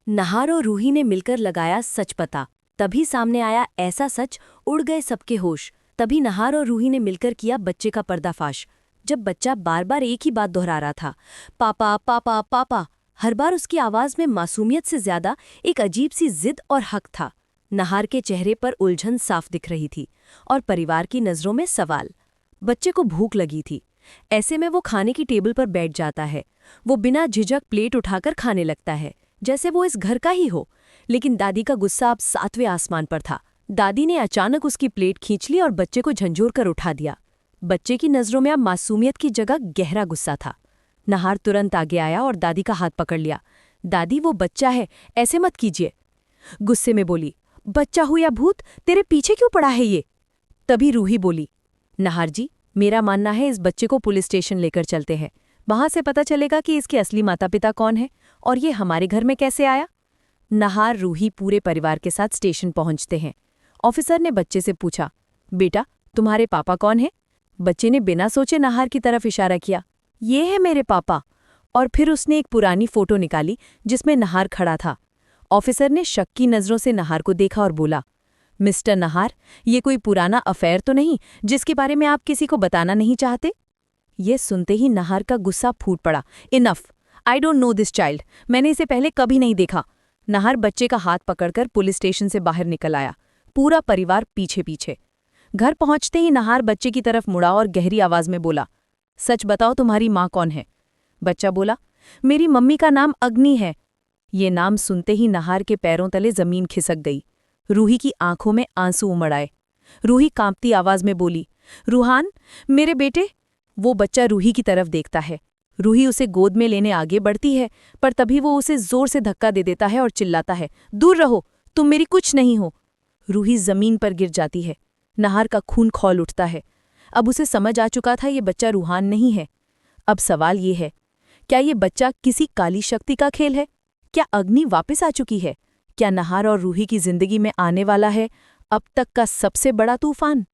नहार और रूही ने मिलकर लगाया सच पता। तभी सामने आया ऐसा सच, उड़ गए सबके होश। तभी नहार और रूही ने मिलकर किया बच्चे का पर्दाफाश। जब बच्चा बार बार एक ही बात दोहरा रहा था, पापा पापा पापा, हर बार उसकी आवाज में मासूमियत से ज्यादा एक अजीब सी जिद और हक था। नहार के चेहरे पर उलझन साफ दिख रही थी और परिवार की नजरों में सवाल। बच्चे को भूख लगी थी। ऐसे में वो खाने की टेबल पर बैठ जाता है। वो बिना झिझक प्लेट उठाकर खाने लगता है, जैसे वो इस घर का ही हो। लेकिन दादी का गुस्सा अब 7वें आसमान पर था। दादी ने अचानक उसकी प्लेट खींच ली और बच्चे को झंझोर कर उठा दिया। बच्चे की नजरों में अब मासूमियत की जगह गहरा गुस्सा था। नहार तुरंत आगे आया और दादी का हाथ पकड़ लिया। दादी, वो बच्चा है, ऐसे मत कीजिए। गुस्से में बोली, बच्चा हो या भूत, तेरे पीछे क्यों पड़ा है ये? तभी रूही बोली, नहार जी, मेरा मानना है इस बच्चे को पुलिस स्टेशन लेकर चलते हैं। वहां से पता चलेगा कि इसके असली माता पिता कौन है और ये हमारे घर में कैसे आया। नहार रूही पूरे परिवार के साथ स्टेशन पहुंचते हैं। ऑफिसर ने बच्चे से पूछा, बेटा, तुम्हारे पापा कौन है? बच्चे ने बिना सोचे नहार की तरफ इशारा किया, ये है मेरे पापा। और फिर उसने एक पुरानी फोटो निकाली जिसमें नहार खड़ा था। ऑफिसर ने शक की नजरों से नहार को देखा और बोला, मिस्टर नहार, ये कोई पुराना अफेयर तो नहीं जिसके बारे में आप किसी को बताना नहीं चाहते? ये सुनते ही नहार का गुस्सा फूट पड़ा। Enough, I don't know this child, मैंने इसे पहले कभी नहीं देखा। नहार बच्चे का हाथ पकड़कर पुलिस स्टेशन से बाहर निकल आया, पूरा परिवार पीछे पीछे। घर पहुंचते ही नहार बच्चे की तरफ मुड़ा और गहरी आवाज में बोला, सच बताओ, तुम्हारी माँ कौन है? बच्चा बोला, मेरी मम्मी का नाम अग्नि है। ये नाम सुनते ही नहार के पैरों तले जमीन खिसक गई। रूही की आंखों में आंसू उमड़ आए। रूही कांपती आवाज में बोली, रूहान, मेरे बेटे। वो बच्चा रूही की तरफ देखता है। रूही उसे गोद में लेने आगे बढ़ती है, पर तभी वो उसे जोर से धक्का दे देता है और चिल्लाता है, दूर रहो, तुम मेरी कुछ नहीं हो। रूही जमीन पर गिर जाती है। नहार का खून खौल उठता है। अब उसे समझ आ चुका था ये बच्चा रूहान नहीं है। अब सवाल ये है, क्या ये बच्चा किसी काली शक्ति का खेल है? क्या अग्नि वापस आ चुकी है? क्या नहार और रूही की जिंदगी में आने वाला है अब तक का सबसे बड़ा तूफान?